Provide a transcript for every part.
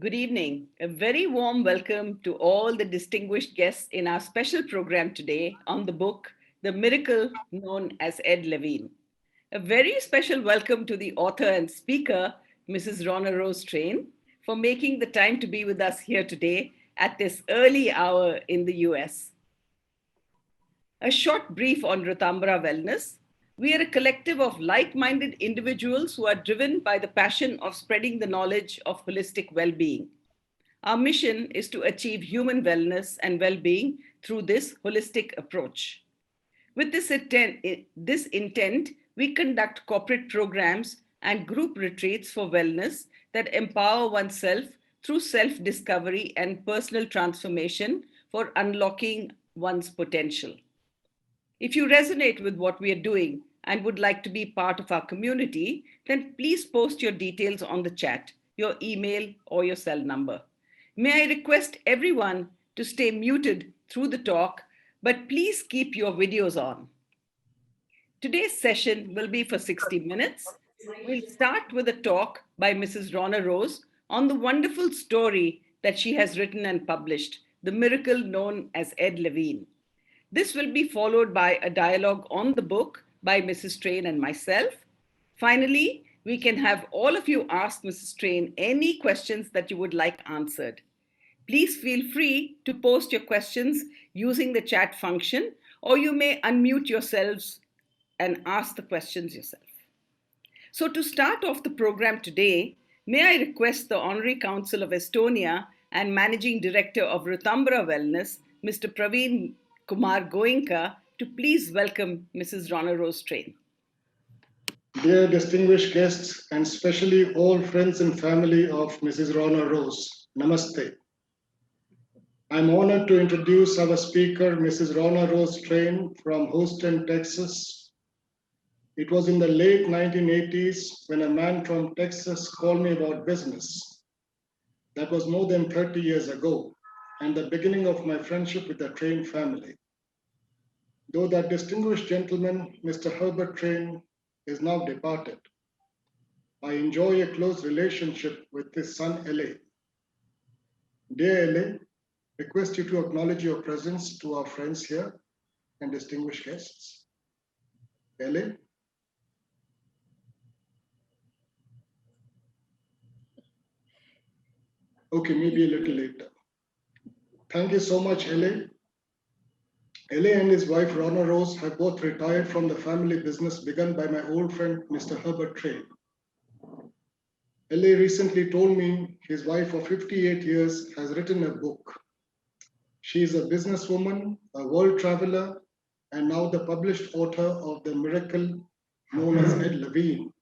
Good evening. A very warm welcome to all the distinguished guests in our special program today on the book, The Miracle Known as Ed Levine. A very special welcome to the author and speaker, Mrs. Ronarose Train, for making the time to be with us here today at this early hour in the US. A short brief on Rtambhara Wellness. We are a collective of like-minded individuals who are driven by the passion of spreading the knowledge of holistic well-being. Our mission is to achieve human wellness and well-being through this holistic approach. With this intent, we conduct corporate programs and group retreats for wellness that empower oneself through self-discovery and personal transformation for unlocking one's potential. If you resonate with what we are doing and would like to be part of our community, then please post your details on the chat, your email or your cell number. May I request everyone to stay muted through the talk, but please keep your videos on. Today's session will be for 60 minutes. We'll start with a talk by Mrs. Ronarose on the wonderful story that she has written and published, The Miracle Known as Ed Levine. This will be followed by a dialogue on the book by Mrs. Train and myself. Finally, we can have all of you ask Mrs. Train any questions that you would like answered. Please feel free to post your questions using the chat function, or you may unmute yourselves and ask the questions yourself. So to start off the program today, may I request the Honorary Council of Estonia and Managing Director of Rtambhara Wellness, Mr. Praveen Kumar Goenka, to please welcome Mrs. Ronarose Train. Dear distinguished guests, and especially all friends and family of Mrs. Ronarose, Namaste. I'm honored to introduce our speaker, Mrs. Ronarose Train from Houston, Texas. It was in the late 1980s when a man from Texas called me about business. That was more than 30 years ago, and the beginning of my friendship with the Train family. Though that distinguished gentleman, Mr. Herbert Train, is now departed, I enjoy a close relationship with his son, L.A. Dear L.A., request you to acknowledge your presence to our friends here and distinguished guests. L.A.? Okay, maybe a little later. Thank you so much, L.A. L.A. and his wife Ronarose have both retired from the family business begun by my old friend, Mr. Herbert Train. L.A. recently told me his wife of 58 years has written a book. She is a businesswoman, a world traveler, and now the published author of The Miracle Known as Ed Levine.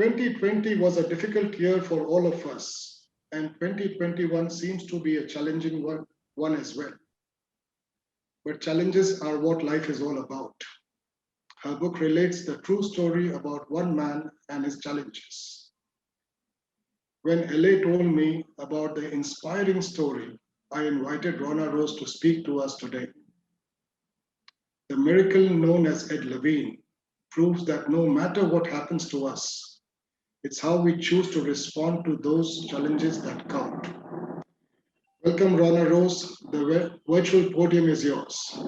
2020 was a difficult year for all of us, and 2021 seems to be a challenging one as well. But challenges are what life is all about. Her book relates the true story about one man and his challenges. When L.A. told me about the inspiring story, I invited Ronarose to speak to us today. The miracle known as Ed Levine proves that no matter what happens to us, it's how we choose to respond to those challenges that count. Welcome, Ronarose. The virtual podium is yours.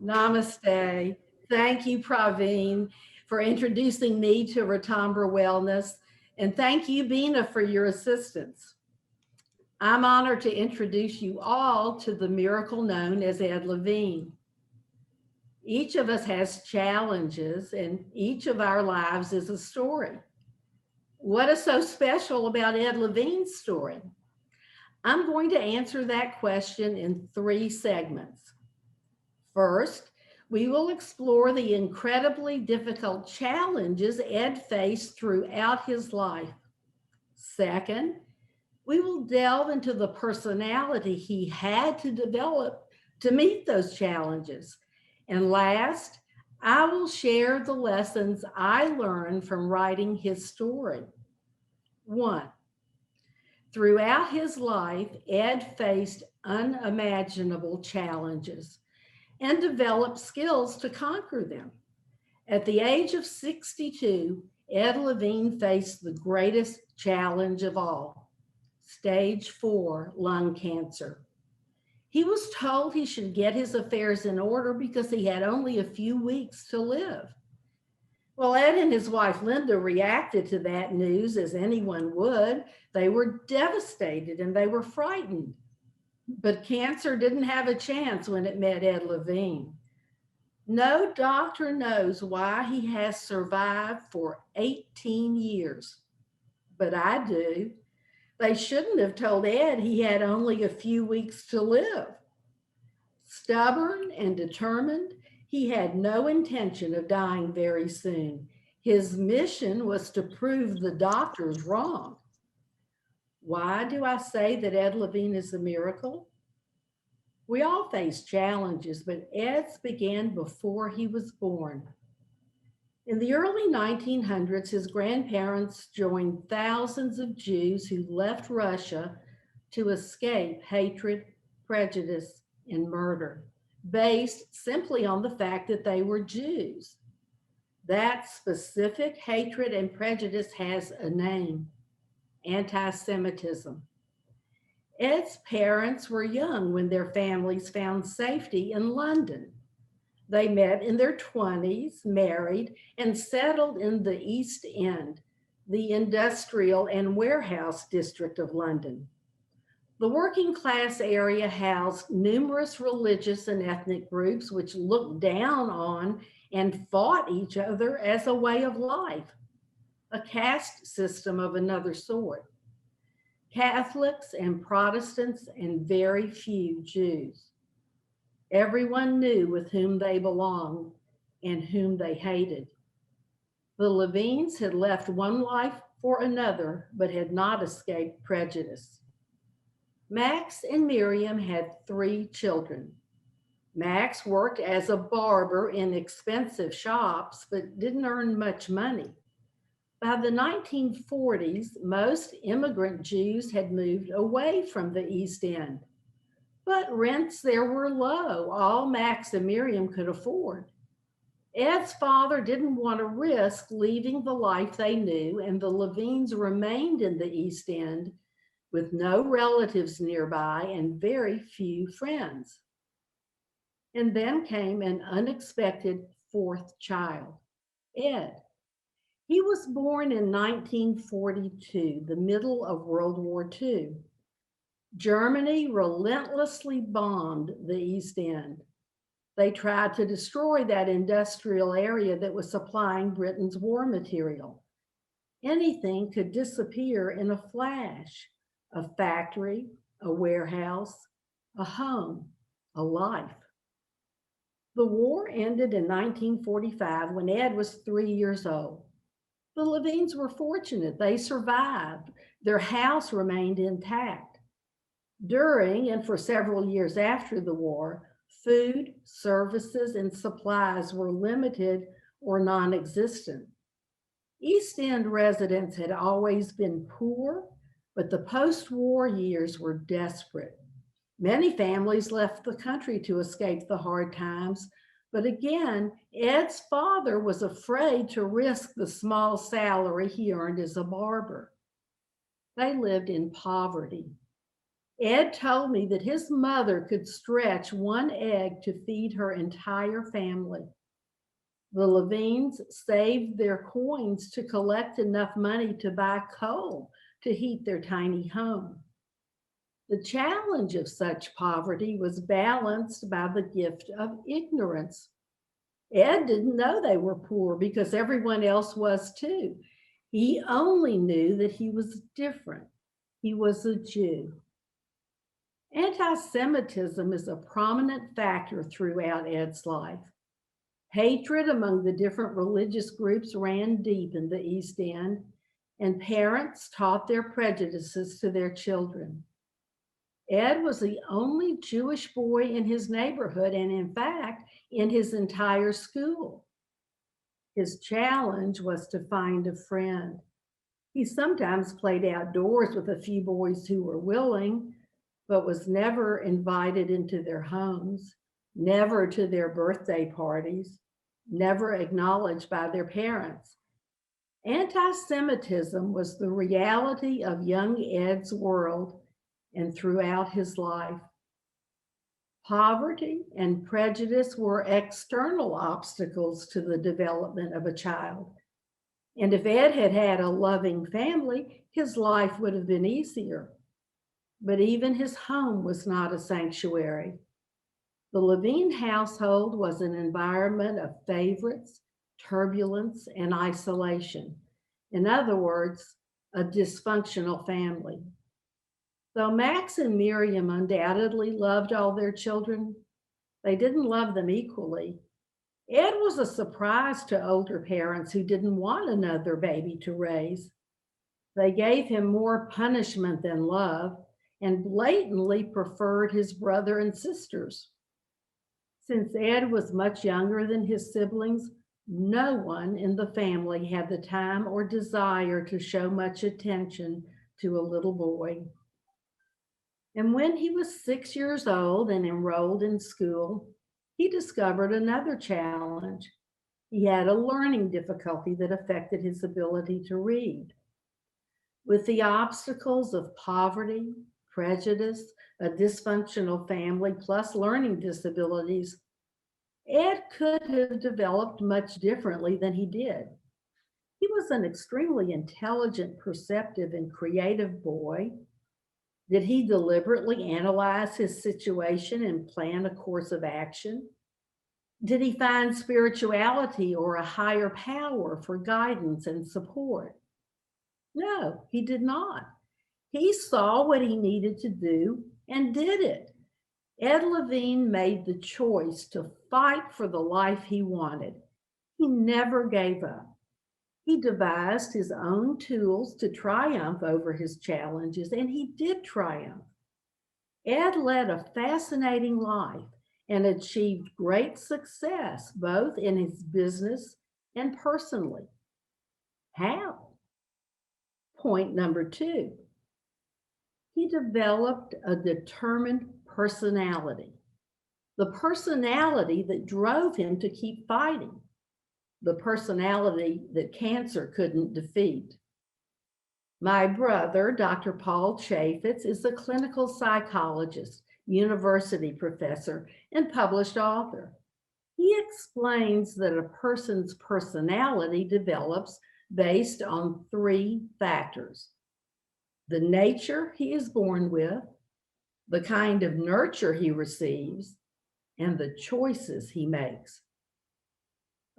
Namaste. Thank you, Praveen, for introducing me to Rtambhara Wellness, and thank you, Bina, for your assistance. I'm honored to introduce you all to the miracle known as Ed Levine. Each of us has challenges, and each of our lives is a story. What is so special about Ed Levine's story? I'm going to answer that question in 3 segments. First, we will explore the incredibly difficult challenges Ed faced throughout his life. Second, we will delve into the personality he had to develop to meet those challenges. And last, I will share the lessons I learned from writing his story. 1. Throughout his life, Ed faced unimaginable challenges and developed skills to conquer them. At the age of 62, Ed Levine faced the greatest challenge of all, stage 4 lung cancer. He was told he should get his affairs in order because he had only a few weeks to live. Well, Ed and his wife Linda reacted to that news as anyone would. They were devastated and they were frightened. But cancer didn't have a chance when it met Ed Levine. No doctor knows why he has survived for 18 years, but I do. They shouldn't have told Ed he had only a few weeks to live. Stubborn and determined, he had no intention of dying very soon. His mission was to prove the doctors wrong. Why do I say that Ed Levine is a miracle? We all face challenges, but Ed's began before he was born. In the early 1900s, his grandparents joined thousands of Jews who left Russia to escape hatred, prejudice, and murder, based simply on the fact that they were Jews. That specific hatred and prejudice has a name: anti-Semitism. Ed's parents were young when their families found safety in London. They met in their 20s, married, and settled in the East End, the industrial and warehouse district of London. The working class area housed numerous religious and ethnic groups which looked down on and fought each other as a way of life, a caste system of another sort. Catholics and Protestants and very few Jews. Everyone knew with whom they belonged and whom they hated. The Levines had left one life for another, but had not escaped prejudice. Max and Miriam had 3 children. Max worked as a barber in expensive shops, but didn't earn much money. By the 1940s, most immigrant Jews had moved away from the East End. But rents there were low, all Max and Miriam could afford. Ed's father didn't want to risk leaving the life they knew, and the Levines remained in the East End with no relatives nearby and very few friends. And then came an unexpected 4th child, Ed. He was born in 1942, the middle of World War II. Germany relentlessly bombed the East End. They tried to destroy that industrial area that was supplying Britain's war material. Anything could disappear in a flash: a factory, a warehouse, a home, a life. The war ended in 1945 when Ed was 3 years old. The Levines were fortunate. They survived. Their house remained intact. During and for several years after the war, food, services, and supplies were limited or non-existent. East End residents had always been poor, but the post-war years were desperate. Many families left the country to escape the hard times, but again, Ed's father was afraid to risk the small salary he earned as a barber. They lived in poverty. Ed told me that his mother could stretch one egg to feed her entire family. The Levines saved their coins to collect enough money to buy coal to heat their tiny home. The challenge of such poverty was balanced by the gift of ignorance. Ed didn't know they were poor because everyone else was too. He only knew that he was different. He was a Jew. Anti-Semitism is a prominent factor throughout Ed's life. Hatred among the different religious groups ran deep in the East End, and parents taught their prejudices to their children. Ed was the only Jewish boy in his neighborhood, and in fact, in his entire school. His challenge was to find a friend. He sometimes played outdoors with a few boys who were willing, but was never invited into their homes, never to their birthday parties, never acknowledged by their parents. Anti Semitism was the reality of young Ed's world and throughout his life. Poverty and prejudice were external obstacles to the development of a child. And if Ed had had a loving family, his life would have been easier. But even his home was not a sanctuary. The Levine household was an environment of favorites, turbulence, and isolation. In other words, a dysfunctional family. Though Max and Miriam undoubtedly loved all their children, they didn't love them equally. Ed was a surprise to older parents who didn't want another baby to raise. They gave him more punishment than love and blatantly preferred his brother and sisters. Since Ed was much younger than his siblings, no one in the family had the time or desire to show much attention to a little boy. And when he was 6 years old and enrolled in school, he discovered another challenge. He had a learning difficulty that affected his ability to read. With the obstacles of poverty, prejudice, a dysfunctional family, plus learning disabilities, Ed could have developed much differently than he did. He was an extremely intelligent, perceptive, and creative boy. Did he deliberately analyze his situation and plan a course of action? Did he find spirituality or a higher power for guidance and support? No, he did not. He saw what he needed to do and did it. Ed Levine made the choice to fight for the life he wanted. He never gave up. He devised his own tools to triumph over his challenges, and he did triumph. Ed led a fascinating life and achieved great success both in his business and personally. How? Point number two, he developed a determined personality, the personality that drove him to keep fighting, the personality that cancer couldn't defeat. My brother, Dr. Paul Chaffetz, is a clinical psychologist, university professor, and published author. He explains that a person's personality develops based on three factors: the nature he is born with, the kind of nurture he receives, and the choices he makes.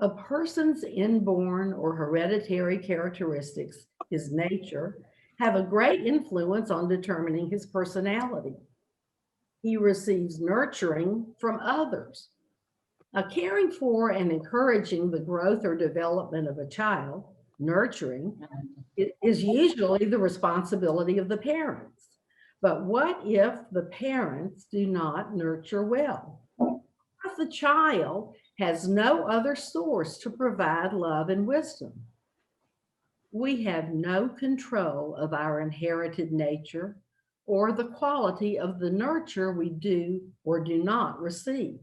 A person's inborn or hereditary characteristics, his nature, have a great influence on determining his personality. He receives nurturing from others. Caring for and encouraging the growth or development of a child, nurturing, is usually the responsibility of the parents. But what if the parents do not nurture well? If the child has no other source to provide love and wisdom? We have no control of our inherited nature or the quality of the nurture we do or do not receive.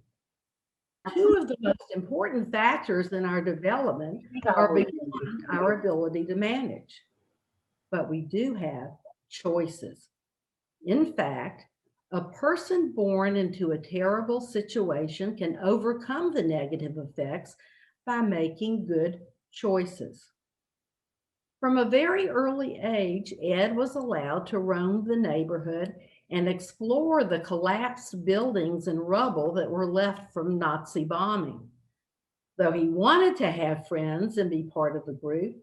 Two of the most important factors in our development are beyond our ability to manage, but we do have choices. In fact, a person born into a terrible situation can overcome the negative effects by making good choices. From a very early age, Ed was allowed to roam the neighborhood and explore the collapsed buildings and rubble that were left from Nazi bombing. Though he wanted to have friends and be part of the group,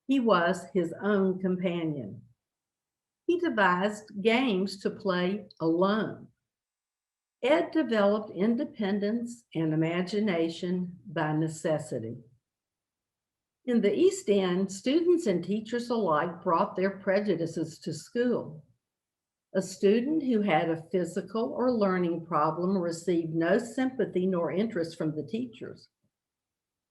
he was his own companion. He devised games to play alone. Ed developed independence and imagination by necessity. In the East End, students and teachers alike brought their prejudices to school. A student who had a physical or learning problem received no sympathy nor interest from the teachers.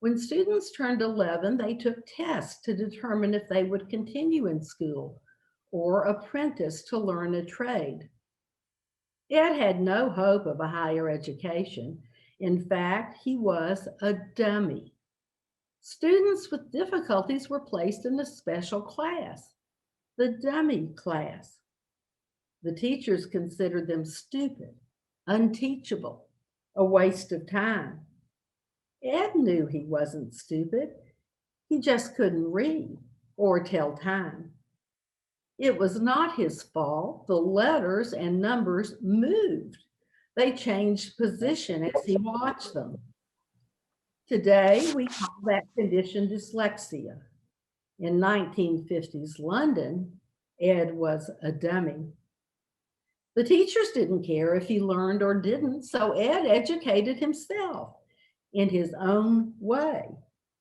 When students turned 11, they took tests to determine if they would continue in school or apprentice to learn a trade. Ed had no hope of a higher education. In fact, he was a dummy. Students with difficulties were placed in a special class, the dummy class. The teachers considered them stupid, unteachable, a waste of time. Ed knew he wasn't stupid. He just couldn't read or tell time. It was not his fault. The letters and numbers moved. They changed position as he watched them. Today, we call that condition dyslexia. In 1950s London, Ed was a dummy. The teachers didn't care if he learned or didn't, so Ed educated himself in his own way,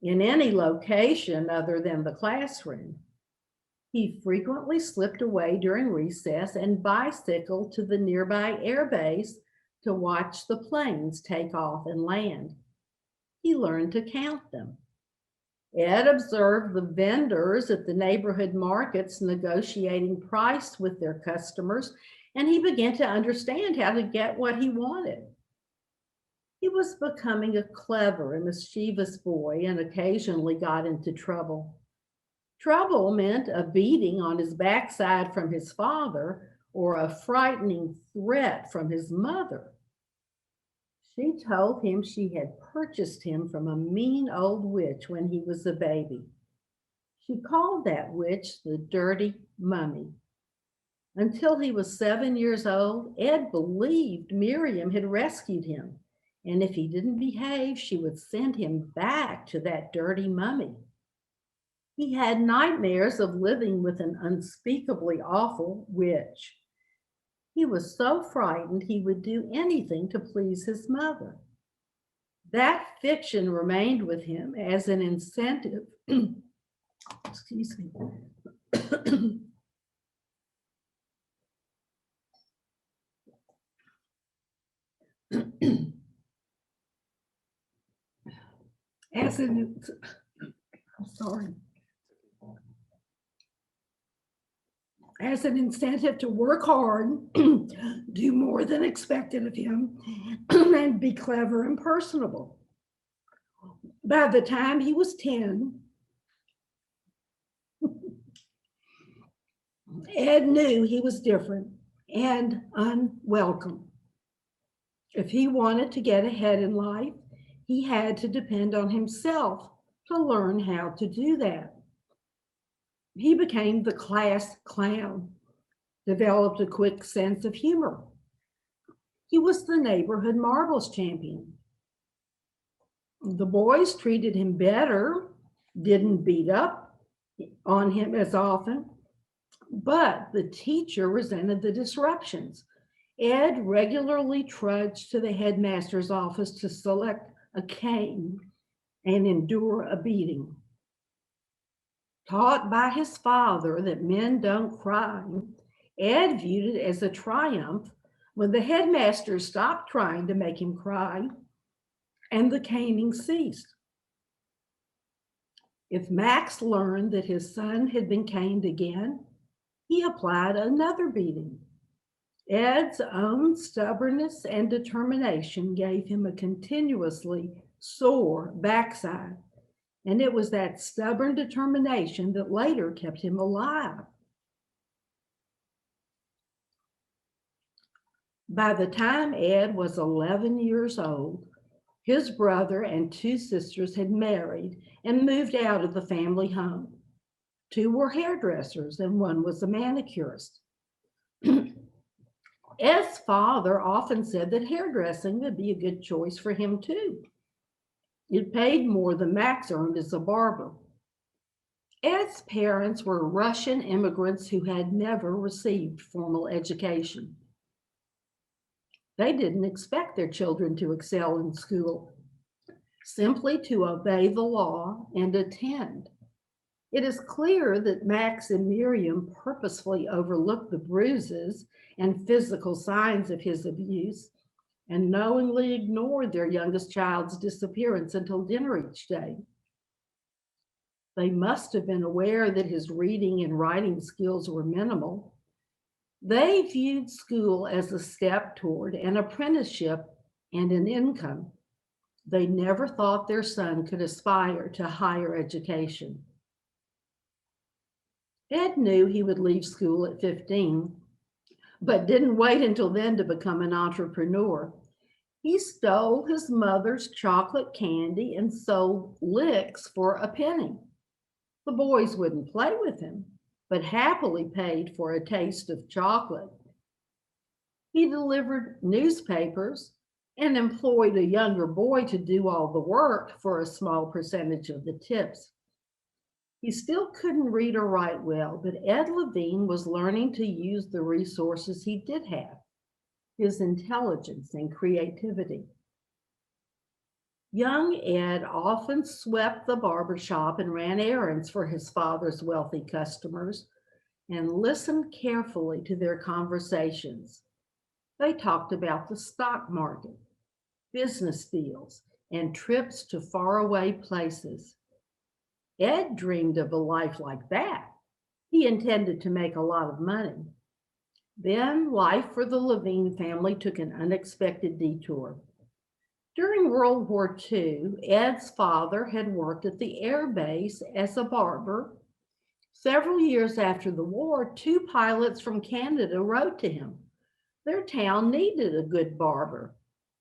in any location other than the classroom. He frequently slipped away during recess and bicycled to the nearby airbase to watch the planes take off and land. He learned to count them. Ed observed the vendors at the neighborhood markets negotiating price with their customers, and he began to understand how to get what he wanted. He was becoming a clever and mischievous boy and occasionally got into trouble. Trouble meant a beating on his backside from his father or a frightening threat from his mother. She told him she had purchased him from a mean old witch when he was a baby. She called that witch the Dirty Mummy. Until he was 7 years old, Ed believed Miriam had rescued him, and if he didn't behave, she would send him back to that dirty mummy. He had nightmares of living with an unspeakably awful witch. He was so frightened he would do anything to please his mother. That fiction remained with him as an incentive. Excuse me. as an, I'm sorry. As an incentive to work hard, do more than expected of him, and be clever and personable. By the time he was 10, Ed knew he was different and unwelcome. If he wanted to get ahead in life, he had to depend on himself to learn how to do that. He became the class clown, developed a quick sense of humor. He was the neighborhood marbles champion. The boys treated him better, didn't beat up on him as often, but the teacher resented the disruptions. Ed regularly trudged to the headmaster's office to select a cane and endure a beating. Taught by his father that men don't cry, Ed viewed it as a triumph when the headmaster stopped trying to make him cry and the caning ceased. If Max learned that his son had been caned again, he applied another beating. Ed's own stubbornness and determination gave him a continuously sore backside. And it was that stubborn determination that later kept him alive. By the time Ed was 11 years old, his brother and 2 sisters had married and moved out of the family home. 2 were hairdressers and 1 was a manicurist. Ed's father often said that hairdressing would be a good choice for him too. It paid more than Max earned as a barber. Ed's parents were Russian immigrants who had never received formal education. They didn't expect their children to excel in school, simply to obey the law and attend. It is clear that Max and Miriam purposefully overlooked the bruises and physical signs of his abuse and knowingly ignored their youngest child's disappearance until dinner each day. They must have been aware that his reading and writing skills were minimal. They viewed school as a step toward an apprenticeship and an income. They never thought their son could aspire to higher education. Ed knew he would leave school at 15, but didn't wait until then to become an entrepreneur. He stole his mother's chocolate candy and sold licks for a penny. The boys wouldn't play with him, but happily paid for a taste of chocolate. He delivered newspapers and employed a younger boy to do all the work for a small percentage of the tips. He still couldn't read or write well, but Ed Levine was learning to use the resources he did have, his intelligence and creativity. Young Ed often swept the barber shop and ran errands for his father's wealthy customers and listened carefully to their conversations. They talked about the stock market, business deals, and trips to faraway places. Ed dreamed of a life like that. He intended to make a lot of money. Then life for the Levine family took an unexpected detour. During World War II, Ed's father had worked at the air base as a barber. Several years after the war, two pilots from Canada wrote to him. Their town needed a good barber.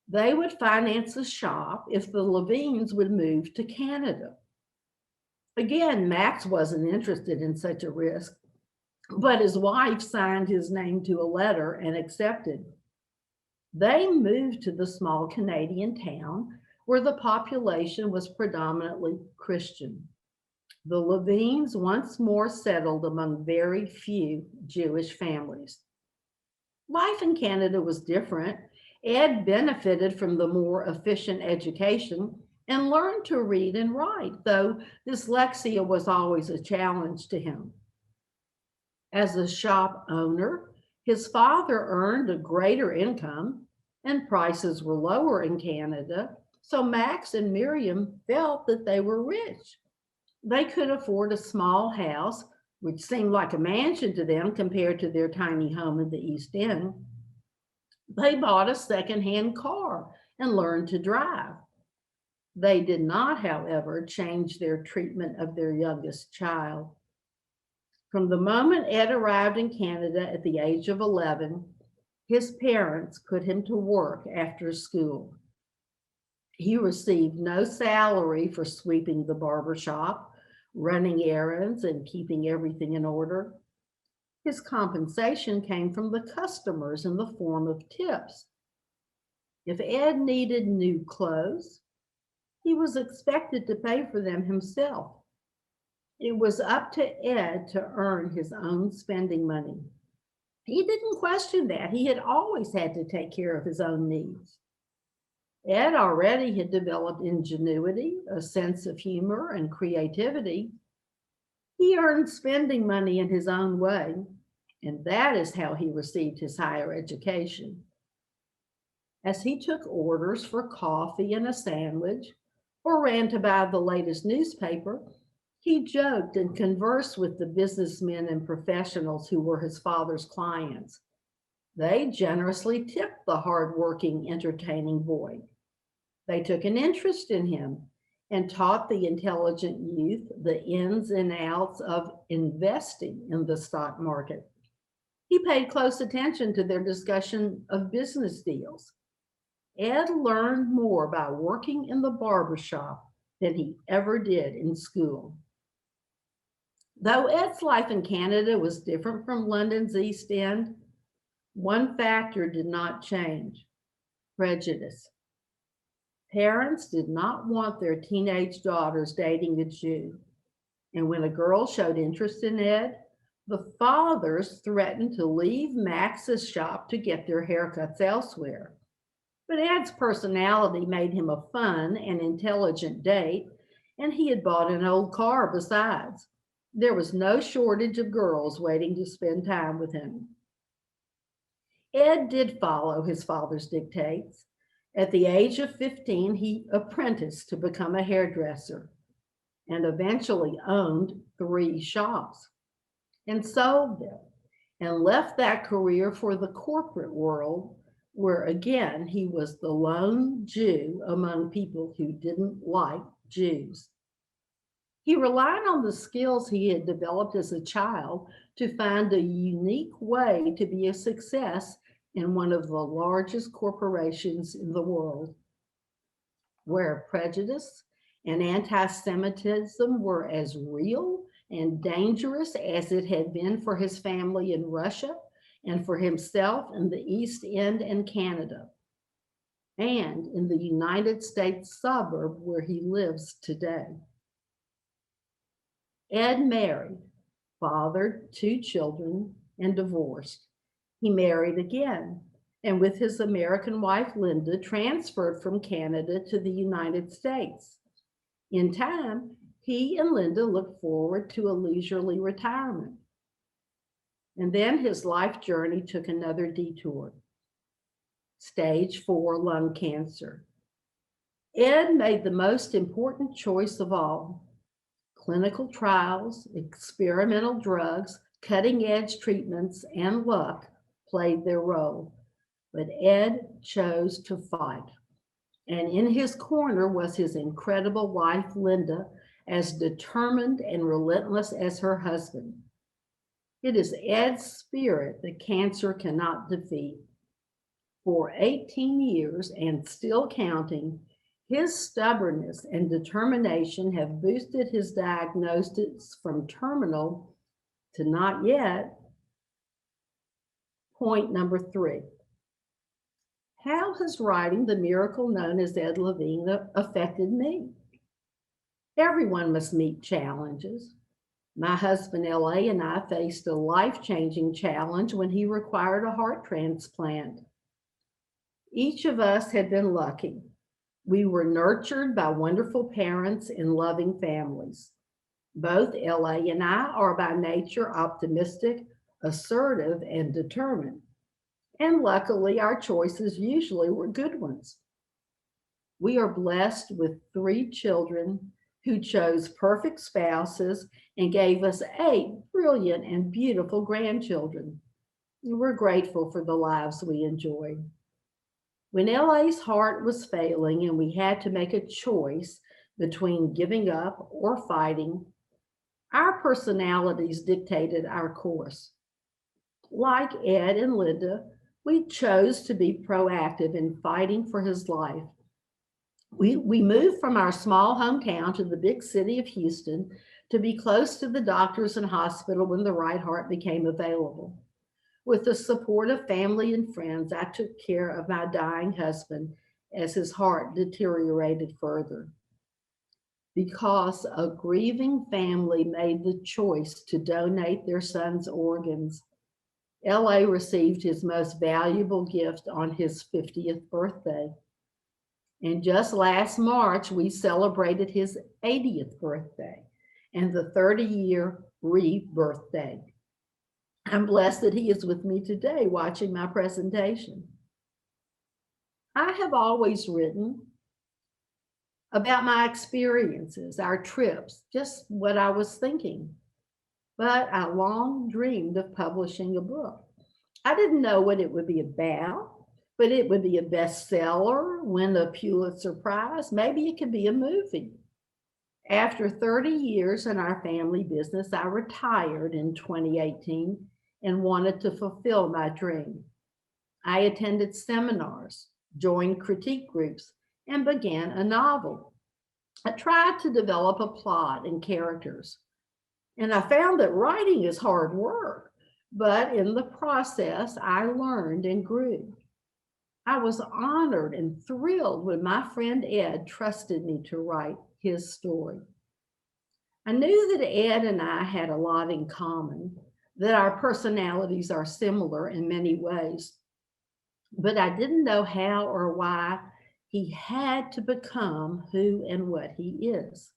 They would finance a shop if the Levines would move to Canada. Again, Max wasn't interested in such a risk, but his wife signed his name to a letter and accepted. They moved to the small Canadian town where the population was predominantly Christian. The Levines once more settled among very few Jewish families. Life in Canada was different. Ed benefited from the more efficient education and learned to read and write, though dyslexia was always a challenge to him. As a shop owner, his father earned a greater income and prices were lower in Canada, so Max and Miriam felt that they were rich. They could afford a small house, which seemed like a mansion to them compared to their tiny home in the East End. They bought a secondhand car and learned to drive. They did not, however, change their treatment of their youngest child. From the moment Ed arrived in Canada at the age of 11, his parents put him to work after school. He received no salary for sweeping the barber shop, running errands, and keeping everything in order. His compensation came from the customers in the form of tips. If Ed needed new clothes, he was expected to pay for them himself. It was up to Ed to earn his own spending money. He didn't question that. He had always had to take care of his own needs. Ed already had developed ingenuity, a sense of humor, and creativity. He earned spending money in his own way, and that is how he received his higher education. As he took orders for coffee and a sandwich, or ran to buy the latest newspaper, he joked and conversed with the businessmen and professionals who were his father's clients. They generously tipped the hardworking, entertaining boy. They took an interest in him and taught the intelligent youth the ins and outs of investing in the stock market. He paid close attention to their discussion of business deals. Ed learned more by working in the barber shop than he ever did in school. Though Ed's life in Canada was different from London's East End, one factor did not change: prejudice. Parents did not want their teenage daughters dating a Jew. And when a girl showed interest in Ed, the fathers threatened to leave Max's shop to get their haircuts elsewhere. But Ed's personality made him a fun and intelligent date, and he had bought an old car besides. There was no shortage of girls waiting to spend time with him. Ed did follow his father's dictates. At the age of 15, he apprenticed to become a hairdresser and eventually owned 3 shops and sold them and left that career for the corporate world where again he was the lone Jew among people who didn't like Jews. He relied on the skills he had developed as a child to find a unique way to be a success in one of the largest corporations in the world, where prejudice and anti Semitism were as real and dangerous as it had been for his family in Russia and for himself in the East End and Canada, and in the United States suburb where he lives today. Ed married, fathered two children, and divorced. He married again, and with his American wife Linda, transferred from Canada to the United States. In time, he and Linda looked forward to a leisurely retirement. And then his life journey took another detour. Stage 4 lung cancer. Ed made the most important choice of all. Clinical trials, experimental drugs, cutting edge treatments, and luck played their role. But Ed chose to fight. And in his corner was his incredible wife, Linda, as determined and relentless as her husband. It is Ed's spirit that cancer cannot defeat. For 18 years and still counting, his stubbornness and determination have boosted his diagnosis from terminal to not yet. Point number 3. How has writing the miracle known as Ed Levine affected me? Everyone must meet challenges. My husband, L.A., and I faced a life-changing challenge when he required a heart transplant. Each of us had been lucky. We were nurtured by wonderful parents and loving families. Both L.A. and I are by nature optimistic, assertive, and determined. And luckily, our choices usually were good ones. We are blessed with 3 children who chose perfect spouses and gave us 8 brilliant and beautiful grandchildren. We're grateful for the lives we enjoyed. When LA's heart was failing and we had to make a choice between giving up or fighting, our personalities dictated our course. Like Ed and Linda, we chose to be proactive in fighting for his life. We moved from our small hometown to the big city of Houston to be close to the doctors and hospital when the right heart became available. With the support of family and friends, I took care of my dying husband as his heart deteriorated further. Because a grieving family made the choice to donate their son's organs, LA received his most valuable gift on his 50th birthday. And just last March, we celebrated his 80th birthday and the 30-year re-birthday. I'm blessed that he is with me today watching my presentation. I have always written about my experiences, our trips, just what I was thinking. But I long dreamed of publishing a book. I didn't know what it would be about, but it would be a bestseller, win a Pulitzer Prize, maybe it could be a movie. After 30 years in our family business, I retired in 2018 and wanted to fulfill my dream. I attended seminars, joined critique groups, and began a novel. I tried to develop a plot and characters, and I found that writing is hard work, but in the process, I learned and grew. I was honored and thrilled when my friend Ed trusted me to write his story. I knew that Ed and I had a lot in common, that our personalities are similar in many ways, but I didn't know how or why he had to become who and what he is.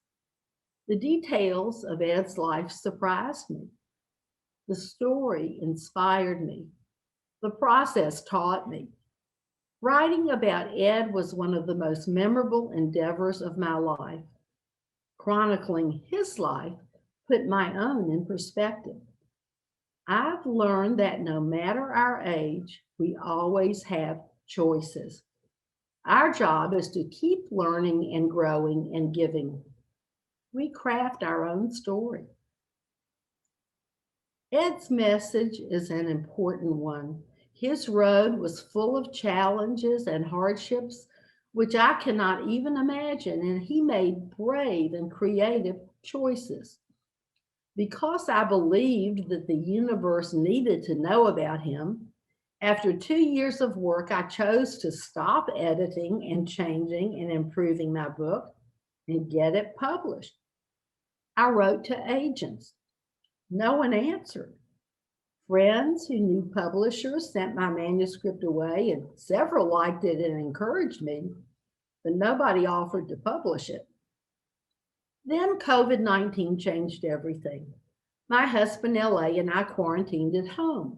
The details of Ed's life surprised me. The story inspired me. The process taught me. Writing about Ed was one of the most memorable endeavors of my life. Chronicling his life put my own in perspective. I've learned that no matter our age, we always have choices. Our job is to keep learning and growing and giving. We craft our own story. Ed's message is an important one. His road was full of challenges and hardships, which I cannot even imagine, and he made brave and creative choices. Because I believed that the universe needed to know about him, after 2 years of work, I chose to stop editing and changing and improving my book and get it published. I wrote to agents. No one answered. Friends who knew publishers sent my manuscript away, and several liked it and encouraged me, but nobody offered to publish it. Then COVID-19 changed everything. My husband, LA, and I quarantined at home.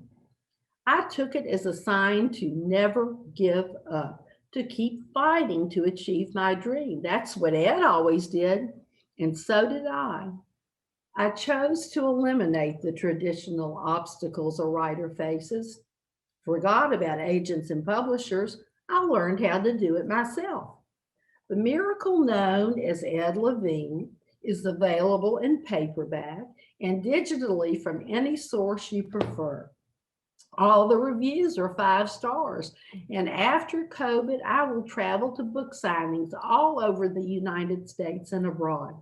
I took it as a sign to never give up, to keep fighting to achieve my dream. That's what Ed always did, and so did I. I chose to eliminate the traditional obstacles a writer faces. Forgot about agents and publishers. I learned how to do it myself. The miracle known as Ed Levine is available in paperback and digitally from any source you prefer. All the reviews are 5 stars. And after COVID, I will travel to book signings all over the United States and abroad.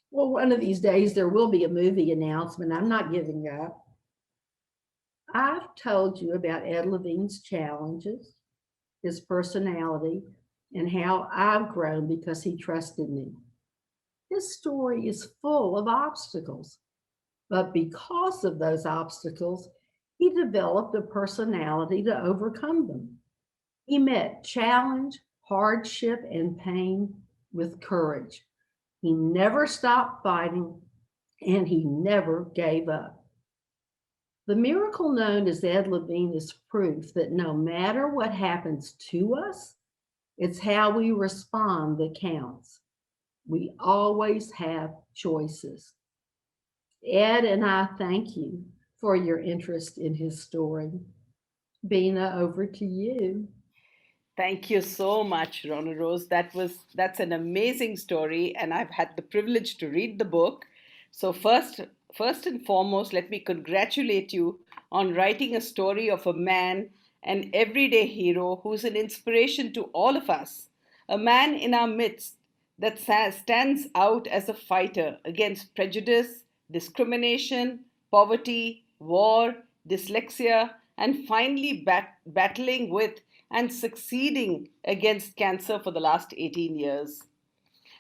Well, one of these days there will be a movie announcement. I'm not giving up. I've told you about Ed Levine's challenges, his personality, and how I've grown because he trusted me. His story is full of obstacles, but because of those obstacles, he developed a personality to overcome them. He met challenge, hardship, and pain with courage. He never stopped fighting, and he never gave up. The miracle known as Ed Levine is proof that no matter what happens to us, it's how we respond that counts. We always have choices. Ed and I thank you for your interest in his story. Bina, over to you. Thank you so much, Ronarose. That's an amazing story, and I've had the privilege to read the book. So first and foremost, let me congratulate you on writing a story of a man, an everyday hero who's an inspiration to all of us, a man in our midst that stands out as a fighter against prejudice, discrimination, poverty, war, dyslexia, and finally battling with and succeeding against cancer for the last 18 years.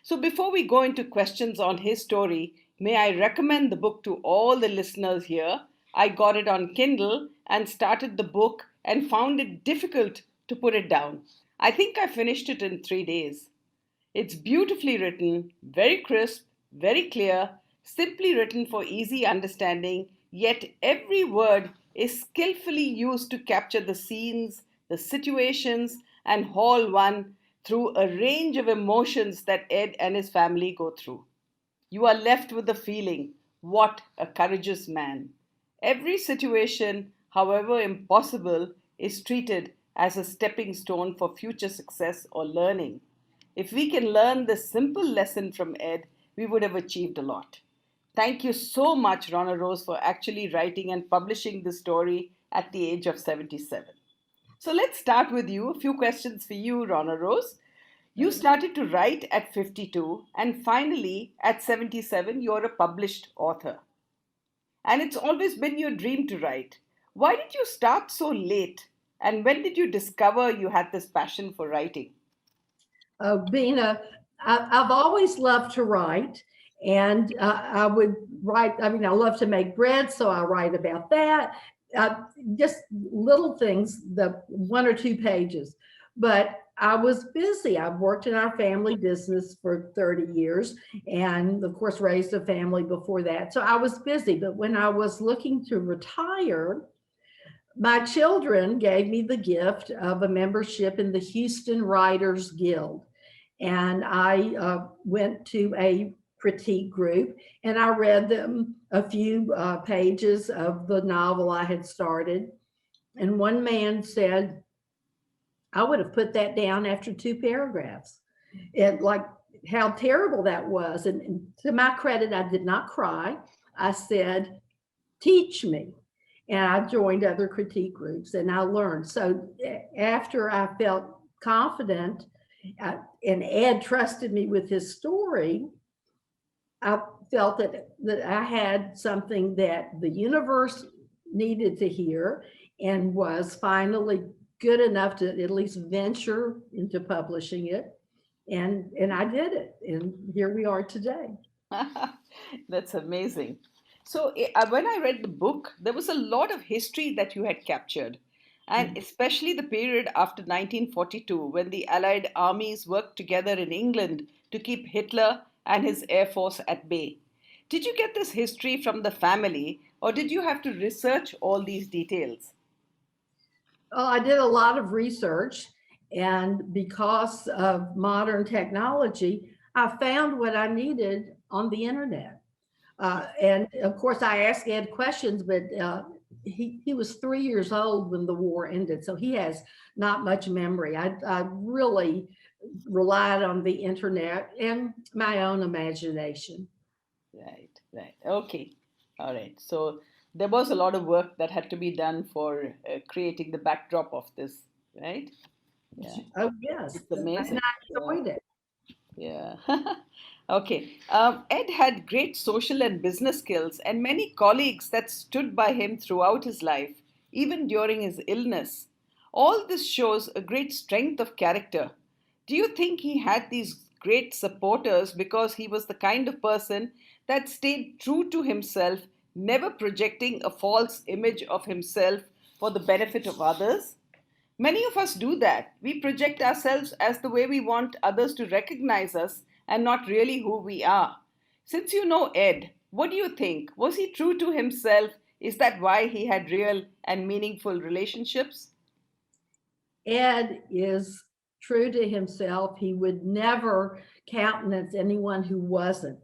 So, before we go into questions on his story, may I recommend the book to all the listeners here? I got it on Kindle and started the book and found it difficult to put it down. I think I finished it in 3 days. It's beautifully written, very crisp, very clear, simply written for easy understanding, yet every word is skillfully used to capture the scenes, the situations, and haul one through a range of emotions that Ed and his family go through. You are left with the feeling, what a courageous man. Every situation, however impossible, is treated as a stepping stone for future success or learning. If we can learn this simple lesson from Ed, we would have achieved a lot. Thank you so much, Ronarose, for actually writing and publishing the story at the age of 77. So let's start with you. A few questions for you, Ronarose. You started to write at 52, and finally, at 77, you're a published author. And it's always been your dream to write. Why did you start so late? And when did you discover you had this passion for writing? Bina, I've always loved to write, and I would write. I mean, I love to make bread, so I write about that. Uh, just little things, the 1 or 2 pages. But I was busy. I've worked in our family business for 30 years, and of course, raised a family before that. So I was busy. But when I was looking to retire, my children gave me the gift of a membership in the Houston Writers Guild. And I went to a critique group and I read them a few pages of the novel I had started. And one man said, I would have put that down after 2 paragraphs. And like how terrible that was. And to my credit, I did not cry. I said, teach me. And I joined other critique groups and I learned. So after I felt confident and Ed trusted me with his story, I felt that I had something that the universe needed to hear and was finally good enough to at least venture into publishing it. And I did it. And here we are today. That's amazing. So, when I read the book, there was a lot of history that you had captured, and especially the period after 1942 when the Allied armies worked together in England to keep Hitler and his air force at bay. Did you get this history from the family, or did you have to research all these details? Well, I did a lot of research, and because of modern technology, I found what I needed on the internet. And of course, I asked Ed questions, but he was 3 years old when the war ended, so he has not much memory. I really relied on the internet and my own imagination. Right, right. Okay. All right. So there was a lot of work that had to be done for creating the backdrop of this, right? Yeah. Oh, yes. It's And amazing. I Yeah. enjoyed it. Yeah. Okay. Ed had great social and business skills and many colleagues that stood by him throughout his life, even during his illness. All this shows a great strength of character. Do you think he had these great supporters because he was the kind of person that stayed true to himself, never projecting a false image of himself for the benefit of others? Many of us do that. We project ourselves as the way we want others to recognize us and not really who we are. Since you know Ed, what do you think? Was he true to himself? Is that why he had real and meaningful relationships? Ed is true to himself. He would never countenance anyone who wasn't.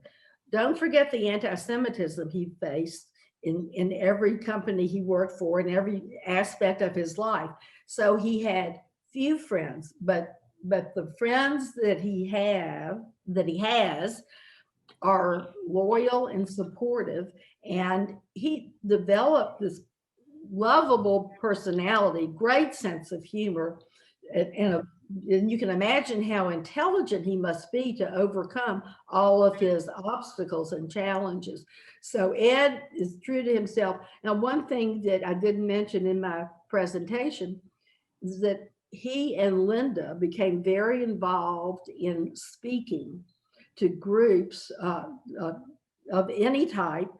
Don't forget the anti-Semitism he faced in every company he worked for, in every aspect of his life. So he had few friends, but the friends that he has are loyal and supportive. And he developed this lovable personality, great sense of humor, and you can imagine how intelligent he must be to overcome all of his obstacles and challenges. So Ed is true to himself. Now, one thing that I didn't mention in my presentation is that he and Linda became very involved in speaking to groups of any type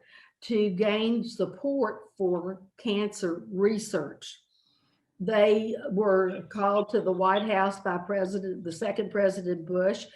to gain support for cancer research. They were called to the White House by the second President Bush.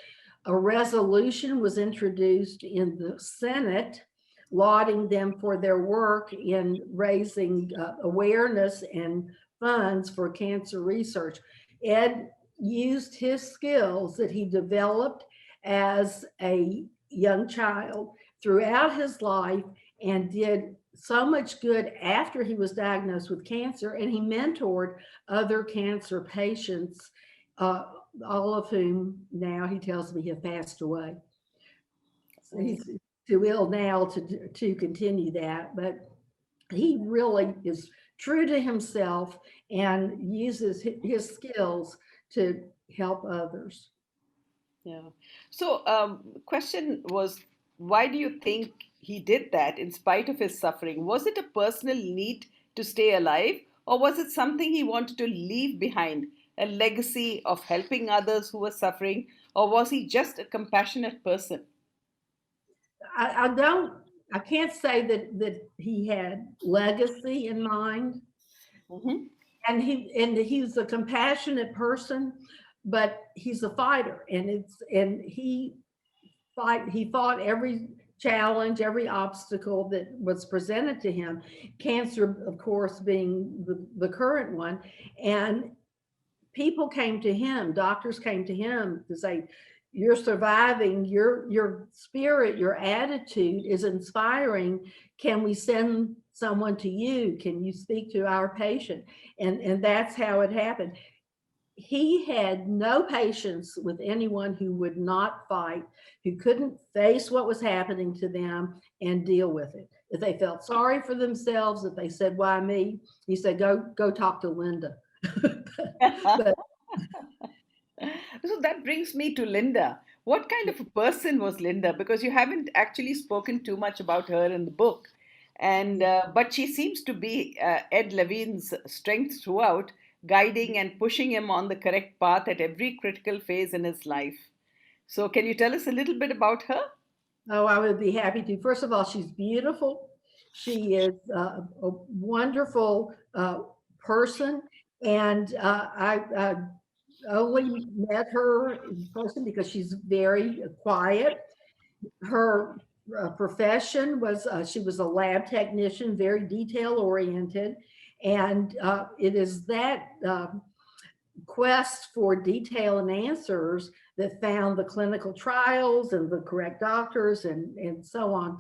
A resolution was introduced in the Senate lauding them for their work in raising awareness and funds for cancer research. Ed used his skills that he developed as a young child throughout his life and did so much good after he was diagnosed with cancer, and he mentored other cancer patients, uh, all of whom now he tells me have passed away. So he's too ill now to continue that, but he really is true to himself and uses his skills to help others. Yeah. So, question was, why do you think he did that in spite of his suffering? Was it a personal need to stay alive, or was it something he wanted to leave behind, a legacy of helping others who were suffering, or was he just a compassionate person? I don't, I can't say that he had legacy in mind. Hmm. And he's a compassionate person, but he's a fighter, and he fought every challenge, every obstacle that was presented to him. Cancer, of course, being the current one, and people came to him, doctors came to him to say, you're surviving, your spirit, your attitude is inspiring. Can we send someone to you? Can you speak to our patient? And that's how it happened. he had no patience with anyone who would not fight, who couldn't face what was happening to them and deal with it. If they felt sorry for themselves, if they said, "Why me?" He said, "Go talk to Linda." But So that brings me to Linda. What kind of a person was Linda? Because you haven't actually spoken too much about her in the book, and but she seems to be Ed Levine's strength throughout, guiding and pushing him on the correct path at every critical phase in his life. So, can you tell us a little bit about her? oh, I would be happy to. First of all, she's beautiful. She is a wonderful person, and I only met her in person because she's very quiet. Her profession was she was a lab technician, very detail oriented, and it is that quest for detail and answers that found the clinical trials and the correct doctors and so on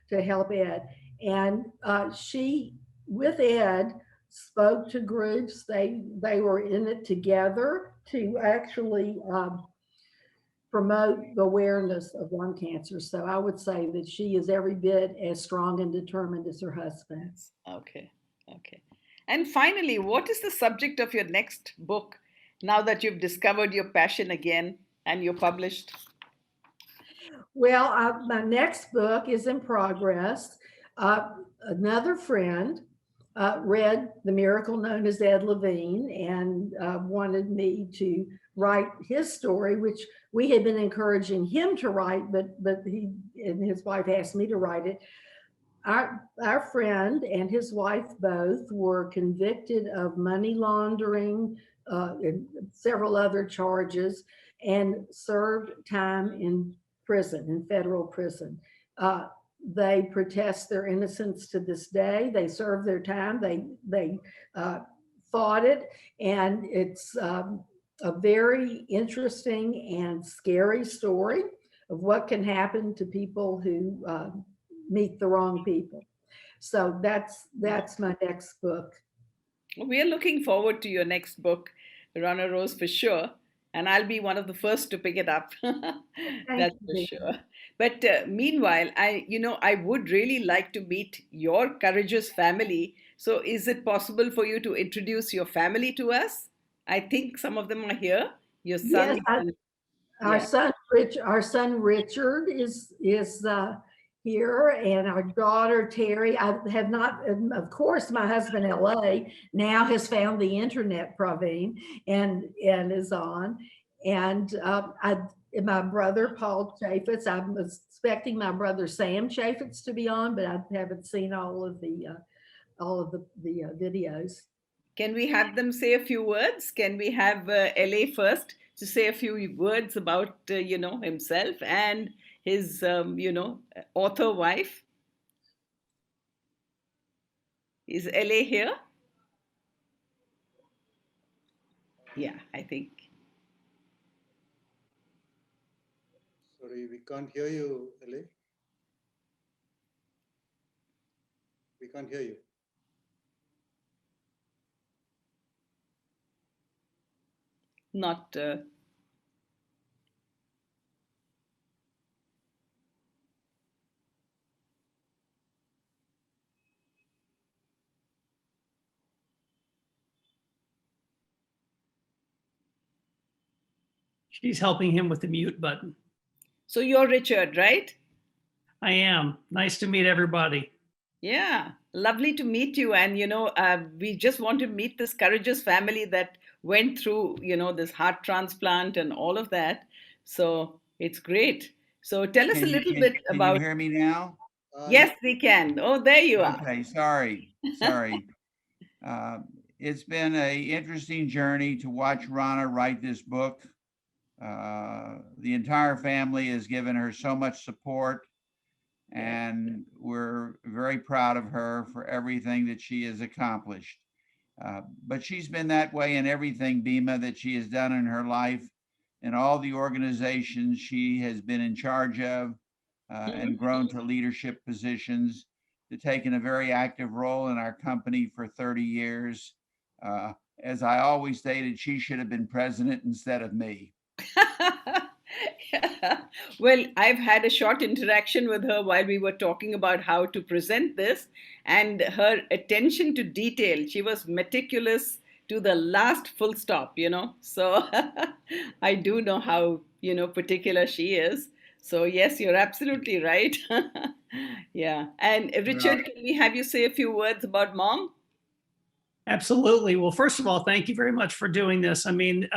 to help Ed. And she, with Ed, spoke to groups. They were in it together to actually promote the awareness of lung cancer. So I would say that she is every bit as strong and determined as her husband. Okay, okay. And finally, what is the subject of your next book now that you've discovered your passion again and you're published? Well, my next book is in progress. Another friend read The Miracle Known as Ed Levine and wanted me to write his story, which we had been encouraging him to write, but he and his wife asked me to write it. Our friend and his wife both were convicted of money laundering and several other charges and served time in prison, in federal prison. They protest their innocence to this day. They serve their time. They fought it, and it's a very interesting and scary story of what can happen to people who meet the wrong people. So that's my next book. We are looking forward to your next book, Ronarose, for sure. And I'll be one of the first to pick it up. Thank That's you, for Dean. sure. But meanwhile, I would really like to meet your courageous family. So, is it possible for you to introduce your family to us? I think some of them are here. Your son, Yes, and our yeah. son Rich, our son Richard is here, and our daughter Terry. I have not, and of course, my husband La now has found the internet, Praveen, and is on. And my brother Paul Chaffetz. I'm expecting my brother Sam Chaffetz to be on, but I haven't seen all of the videos. Can we have them say a few words? Can we have LA first to say a few words about himself and his author wife? Is LA here? Yeah, I think. Sorry, we can't hear you, LA. We can't hear you. Not. She's helping him with the mute button. So you're Richard, right? I am. Nice to meet everybody. Yeah, lovely to meet you. And we just want to meet this courageous family that went through this heart transplant and all of that. So it's great. So tell us a little bit Can you about. hear me now? Yes, we can. Oh, there you are. Okay, sorry. Uh, it's been a interesting journey to watch Rana write this book. The entire family has given her so much support, and we're very proud of her for everything that she has accomplished. But she's been that way in everything, Bima, that she has done in her life, and all the organizations she has been in charge of, and grown to leadership positions, to taken a very active role in our company for 30 years. as I always stated, she should have been president instead of me. Well, I've had a short interaction with her while we were talking about how to present this, and her attention to detail, she was meticulous to the last full stop, you know. So I do know how, you know, particular she is. So, yes, you're absolutely right. Yeah. And Richard, can we have you say a few words about mom? Absolutely. Well, first of all, thank you very much for doing this. I mean,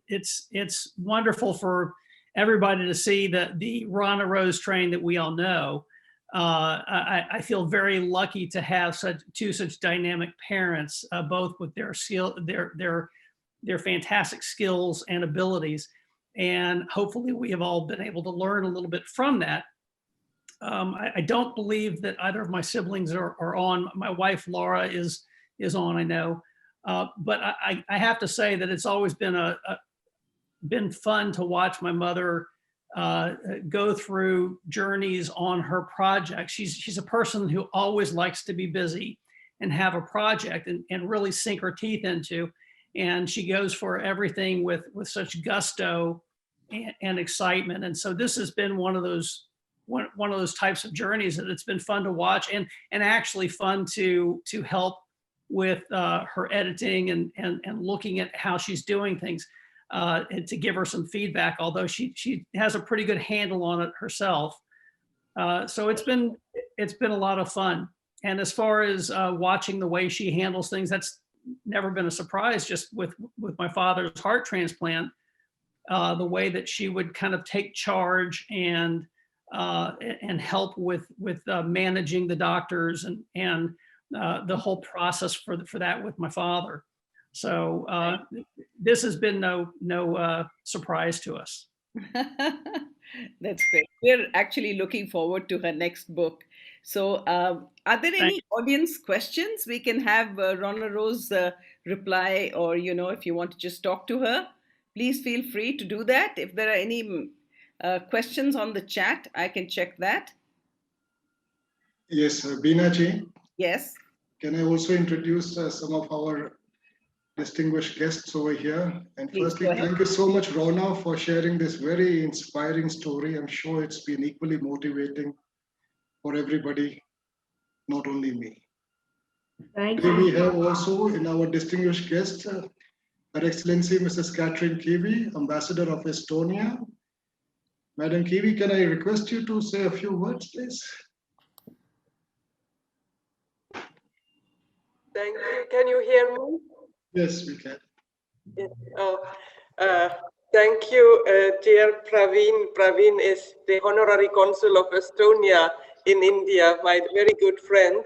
it's wonderful for everybody to see the Ronarose train that we all know. I feel very lucky to have such dynamic parents, both with their skill, their fantastic skills and abilities, and hopefully we have all been able to learn a little bit from that. I don't believe that either of my siblings are on. My wife Laura is on, I know, but I have to say that it's always been been fun to watch my mother go through journeys on her projects. She's a person who always likes to be busy and have a project and really sink her teeth into, and she goes for everything with such gusto and excitement. And so this has been one of those types of journeys that it's been fun to watch and actually fun to help with her editing and looking at how she's doing things, and to give her some feedback, although she has a pretty good handle on it herself. So it's been a lot of fun. And as far as watching the way she handles things, that's never been a surprise. Just with my father's heart transplant, the way that she would kind of take charge and help with managing the doctors and the whole process for that with my father. So this has been no surprise to us. That's great. We're actually looking forward to her next book. So, are there any audience questions? We can have Ronarose reply, or if you want to just talk to her, please feel free to do that. If there are any questions on the chat, I can check that. Yes, Beena ji. Yes. Can I also introduce some of our distinguished guests over here? And Please, firstly, go ahead. thank you so much, Rona, for sharing this very inspiring story. I'm sure it's been equally motivating for everybody, not only me. Thank Today we you. have also in our distinguished guest, Her Excellency Mrs. Catherine Kivi, Ambassador of Estonia. Madam Kivi, can I request you to say a few words, please? Thank you. Can you hear me? Yes, we can. Yes. Thank you, dear Praveen. Praveen is the Honorary Consul of Estonia in India, my very good friend.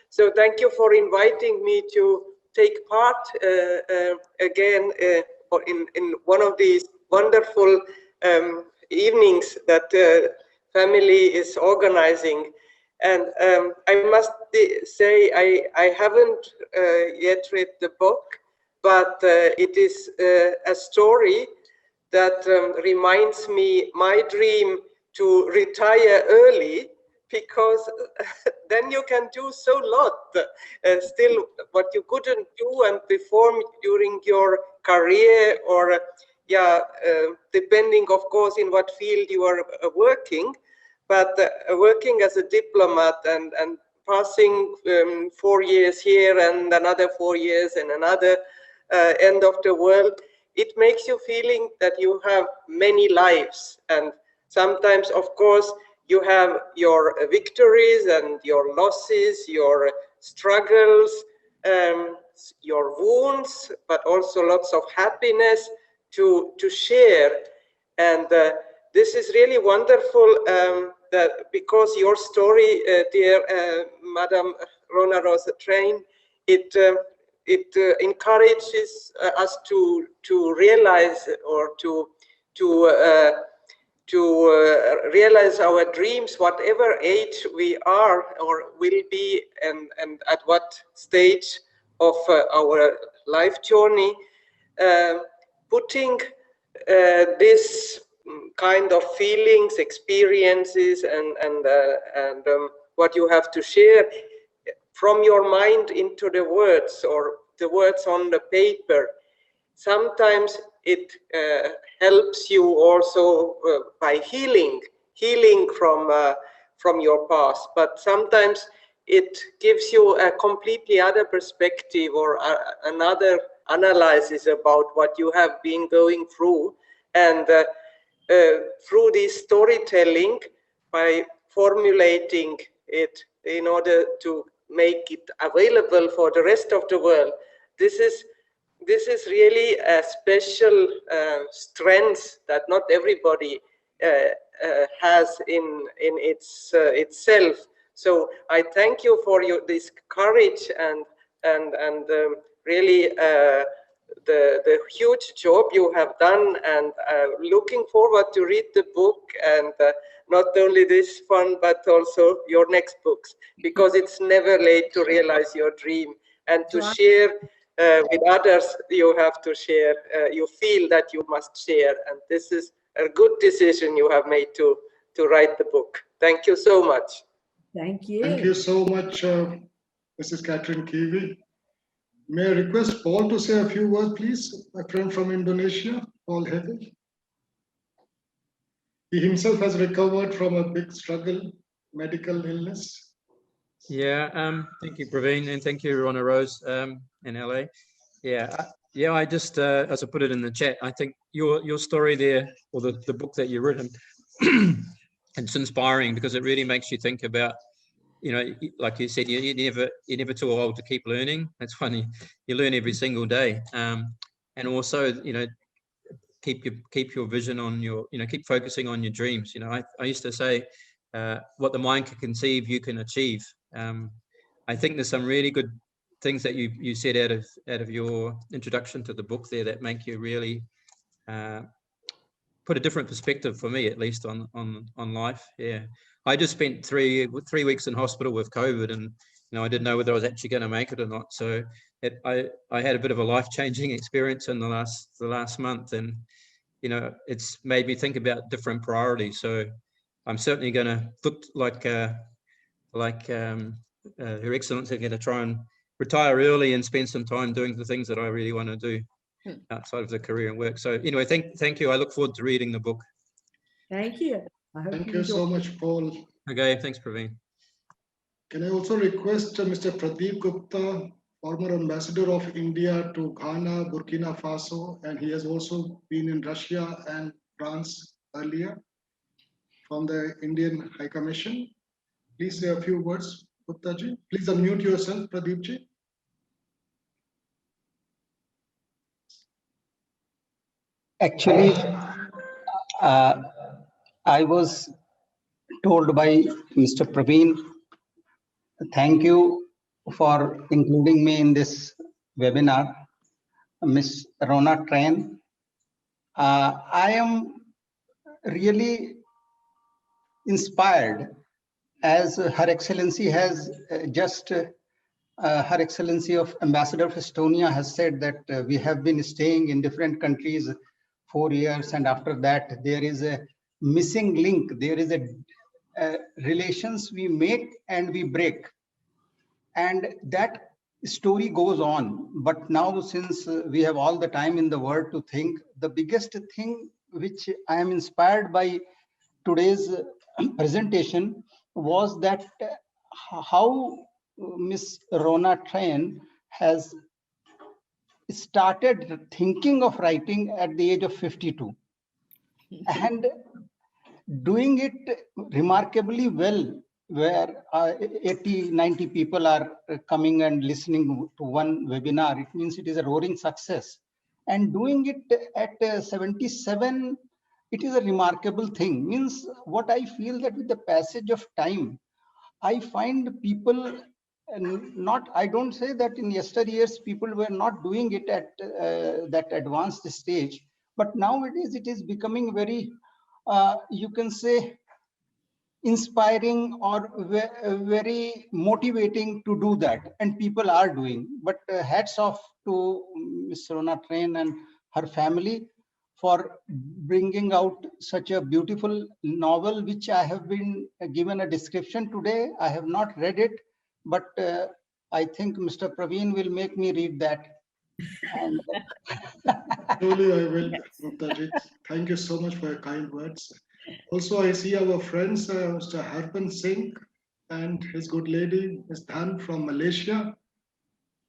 So thank you for inviting me to take part again in one of these wonderful evenings that family is organizing. And I must say I haven't yet read the book, but it is a story that reminds me my dream to retire early, because then you can do so lot still what you couldn't do and perform during your career, or depending of course in what field you are working. But working as a diplomat and passing 4 years here and another 4 years in another end of the world, it makes you feeling that you have many lives. And sometimes, of course, you have your victories and your losses, your struggles, your wounds, but also lots of happiness to share. And this is really wonderful, that because your story, dear Madam Ronarose Train, it encourages us to realize or to realize our dreams, whatever age we are or will be, and at what stage of our life journey, putting this kind of feelings, experiences, and what you have to share from your mind into the words, or the words on the paper. Sometimes it helps you also by healing from your past, but sometimes it gives you a completely other perspective or another analysis about what you have been going through. And through this storytelling, by formulating it in order to make it available for the rest of the world, this is really a special strength that not everybody has in itself. So I thank you for this courage and really the huge job you have done, and looking forward to read the book, and not only this one but also your next books, because it's never late to realize your dream and to share with others. You have to share, you feel that you must share, and this is a good decision you have made to write the book. Thank you so much. Thank you. Thank you so much, Mrs. Catherine Kiwi. May I request Paul to say a few words, please? A friend from Indonesia, Paul Hevig. He himself has recovered from a big struggle, medical illness. Yeah, thank you, Praveen, and thank you, Ronarose, in LA. Yeah, I just, as I put it in the chat, I think your story there, or the book that you've written, it's inspiring because it really makes you think about, you know, like you said, you're never too old to keep learning. That's funny. You learn every single day, and also, you know, keep your vision on your, you know, keep focusing on your dreams. You know, I used to say, what the mind can conceive, you can achieve. I think there's some really good things that you said out of your introduction to the book there that make you really put a different perspective, for me at least, on life. Yeah, I just spent three weeks in hospital with COVID, and you know, I didn't know whether I was actually going to make it or not. So I had a bit of a life-changing experience in the last month, and you know, it's made me think about different priorities. So I'm certainly going to look like Her Excellency, going to try and retire early and spend some time doing the things that I really want to do outside of the career and work. So anyway, thank you. I look forward to reading the book. Thank you. I hope Thank you you enjoy. so much, Paul. Okay, thanks, Praveen. Can I also request Mr. Pradeep Gupta, former ambassador of India to Ghana, Burkina Faso, and he has also been in Russia and France earlier, from the Indian High Commission. Please say a few words, Gupta ji. Please unmute yourself, Pradeep ji. Actually, I was told by Mr. Praveen, thank you for including me in this webinar. Ms. Rona Tran, I am really inspired, as Her Excellency has just, Her Excellency of Ambassador of Estonia has said that we have been staying in different countries 4 years, and after that there is a missing link. There is a relations we make and we break, and that story goes on. But now, since we have all the time in the world to think, the biggest thing which I am inspired by today's presentation was that how Miss Rona Tran has started thinking of writing at the age of 52 and doing it remarkably well, where 80-90 people are coming and listening to one webinar. It means it is a roaring success. And doing it at 77, it is a remarkable thing. Means what I feel, that with the passage of time, I find people not, I don't say that in yesteryears people were not doing it at that advanced stage, but nowadays it is becoming very, you can say, inspiring or very motivating to do that, and people are doing. But hats off to Ms. Rona Tran and her family for bringing out such a beautiful novel, which I have been given a description today. I have not read it, but I think Mr. Praveen will make me read that. And Truly, I will, Guptaji. Thank you so much for your kind words. Also, I see our friends, Mr. Harpan Singh and his good lady, Ms. Dhan from Malaysia.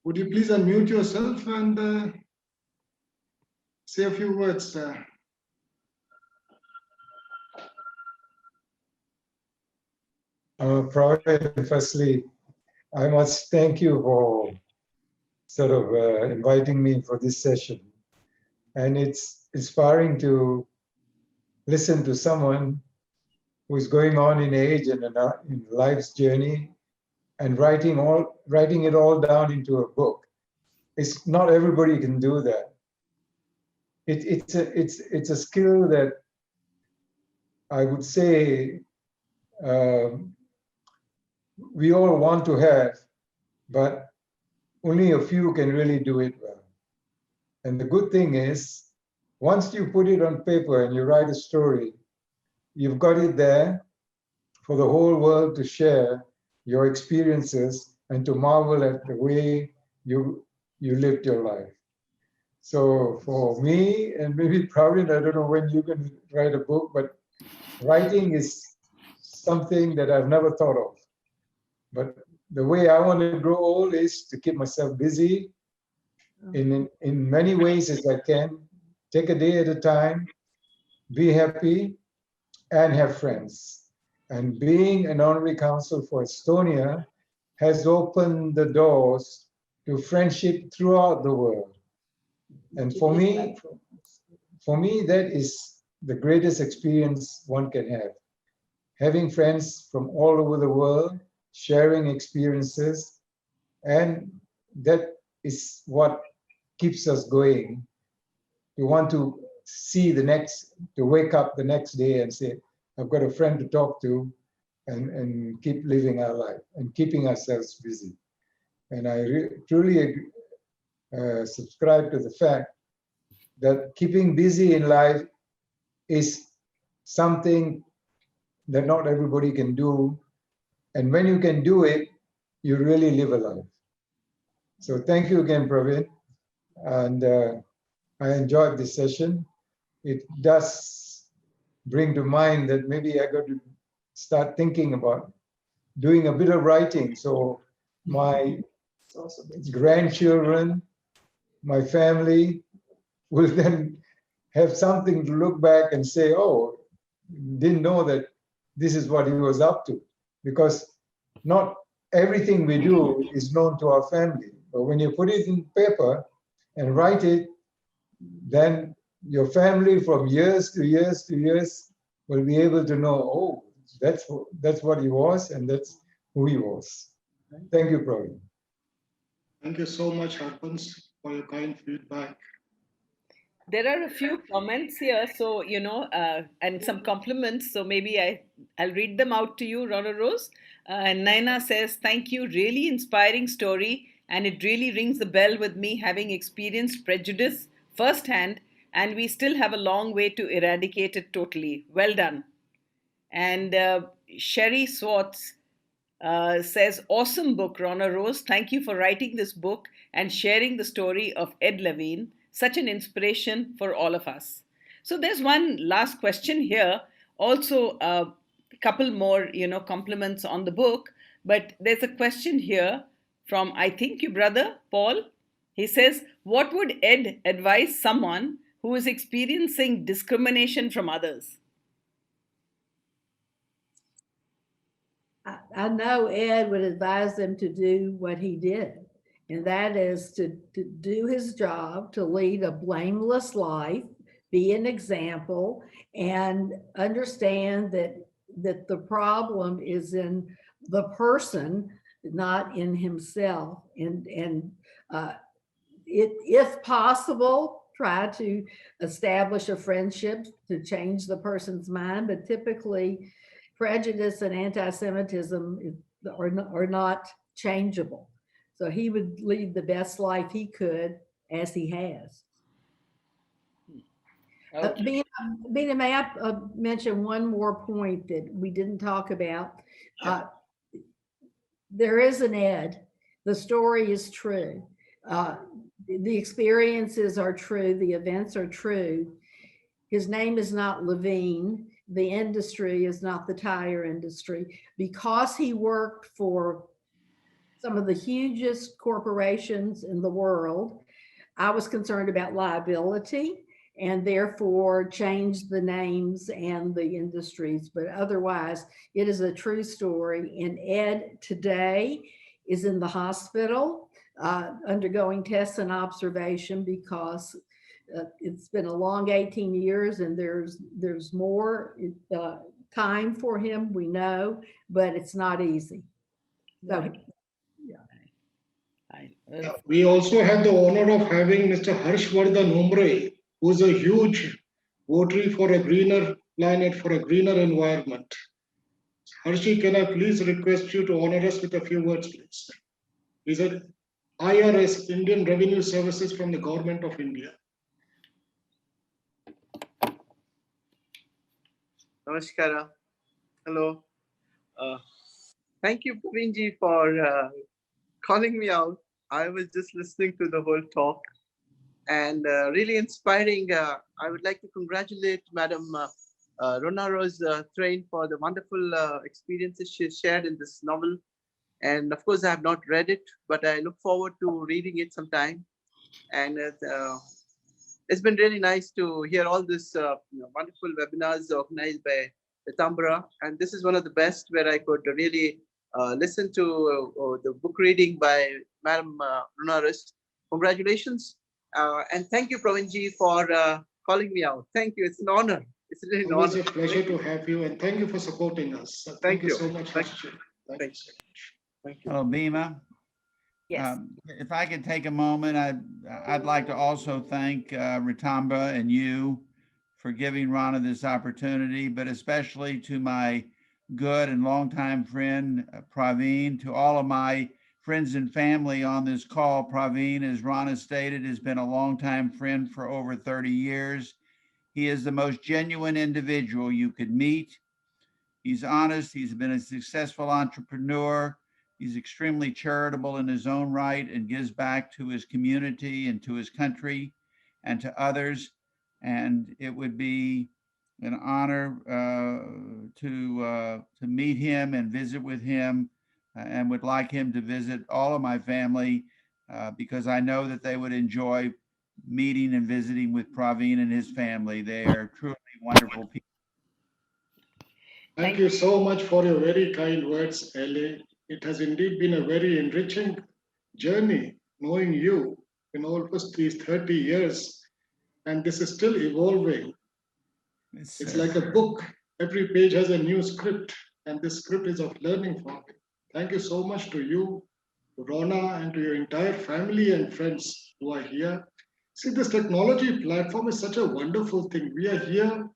Would you please unmute yourself and say a few words? Praveen, firstly, I must thank you for sort of inviting me for this session. And it's inspiring to listen to someone who's going on in age and in life's journey and writing it all down into a book. It's not everybody can do that. It's a skill that I would say we all want to have, but only a few can really do it well. And the good thing is, once you put it on paper and you write a story, you've got it there for the whole world to share your experiences and to marvel at the way you lived your life. So for me, and maybe Praveen, I don't know when you can write a book, but writing is something that I've never thought of. But the way I want to grow old is to keep myself busy in many ways as I can, take a day at a time, be happy, and have friends. And being an honorary consul for Estonia has opened the doors to friendship throughout the world. And for me, that is the greatest experience one can have. Having friends from all over the world, sharing experiences, and that is what keeps us going. You want to see to wake up the next day and say, I've got a friend to talk to, and keep living our life and keeping ourselves busy. And I truly subscribe to the fact that keeping busy in life is something that not everybody can do. And when you can do it, you really live a life. So thank you again, Praveen. And I enjoyed this session. It does bring to mind that maybe I got to start thinking about doing a bit of writing. So my grandchildren, my family will then have something to look back and say, oh, didn't know that this is what he was up to. Because not everything we do is known to our family. But when you put it in paper and write it, then your family from years to years to years will be able to know, oh, that's what he was and that's who he was. Thank you, Praveen. Thank you so much, Harpans, for your kind feedback. There are a few comments here, so and some compliments. So maybe I'll read them out to you, Ronarose. Naina says, "Thank you, really inspiring story, and it really rings the bell with me, having experienced prejudice firsthand, and we still have a long way to eradicate it totally. Well done." And Sherry Swartz says, "Awesome book, Ronarose. Thank you for writing this book and sharing the story of Ed Levine. Such an inspiration for all of us." So there's one last question here. Also, a couple more, compliments on the book. But there's a question here from, I think, your brother, Paul. He says, "What would Ed advise someone who is experiencing discrimination from others?" I know Ed would advise them to do what he did, and that is to do his job, to lead a blameless life, be an example, and understand that the problem is in the person, not in himself. And if possible, try to establish a friendship to change the person's mind, but typically prejudice and anti-Semitism are not changeable. So he would lead the best life he could as he has. Okay. Bina, may I mention one more point that we didn't talk about? There is an Ed The story is true. The experiences are true. The events are true. His name is not Levine. The industry is not the tire industry. Because he worked for some of the hugest corporations in the world, I was concerned about liability and therefore changed the names and the industries. But otherwise, it is a true story. And Ed today is in the hospital undergoing tests and observation because it's been a long 18 years and there's more time for him, we know, but it's not easy. So, Right. We also have the honor of having Mr. Harshvardhan Umre, who is a huge votary for a greener planet, for a greener environment. Harshi, can I please request you to honor us with a few words, please? He's an IRS, Indian Revenue Services from the Government of India. Namaskara. Hello. Thank you, Praveenji, for calling me out. I was just listening to the whole talk and really inspiring. I would like to congratulate Madam Ronarose Train for the wonderful experiences she shared in this novel. And of course, I have not read it, but I look forward to reading it sometime. And it's been really nice to hear all this wonderful webinars organized by Rtambhara. And this is one of the best where I could really listen to the book reading by Madam Ronarose. Congratulations. And thank you, Praveenji, for calling me out. Thank you. It's an honor. It's really an Always honor. a pleasure to have you, and thank you for supporting us. Thank you. So much, Thank Harshi. you. Thank you so much. Thank you. Hello, Bhima. Yes. If I could take a moment, I'd like to also thank Rtambhara and you for giving Rana this opportunity, but especially to my good and longtime friend, Praveen, to all of my friends and family on this call. Praveen, as Rana stated, has been a longtime friend for over 30 years. He is the most genuine individual you could meet. He's honest. He's been a successful entrepreneur. He's extremely charitable in his own right and gives back to his community and to his country and to others. And it would be an honor to meet him and visit with him, and would like him to visit all of my family because I know that they would enjoy meeting and visiting with Praveen and his family. They are truly wonderful people. Thank you so much for your very kind words, Ellie. It has indeed been a very enriching journey knowing you in almost these 30 years, and this is still evolving. It's like a book. Every page has a new script, and this script is of learning for me. Thank you so much to you, to Rona, and to your entire family and friends who are here. See, this technology platform is such a wonderful thing. We are here,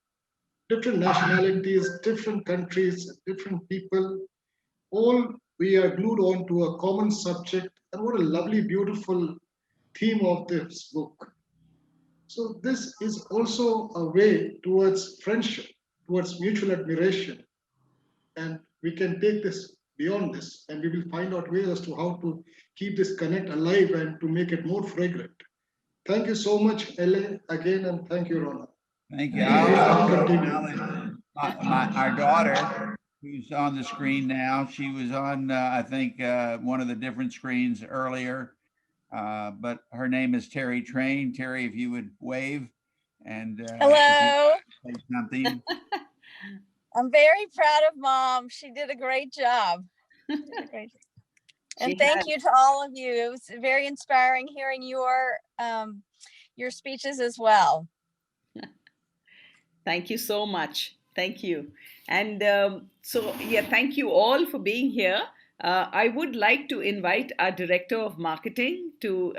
different nationalities, different countries, different people, all we are glued on to a common subject. And what a lovely, beautiful theme of this book. So this is also a way towards friendship, towards mutual admiration. And we can take this beyond this, and we will find out ways as to how to keep this connect alive and to make it more fragrant. Thank you so much, Ellen, again, and thank you, Rona. Thank you. I also acknowledge our daughter, who's on the screen now. She was on, I think, one of the different screens earlier, but her name is Terry Train. Terry, if you would wave and hello. Say something. I'm very proud of Mom. She did a great job. And thank you to all of you. It was very inspiring hearing your speeches as well. Thank you so much. Thank you. And thank you all for being here. I would like to invite our Director of Marketing to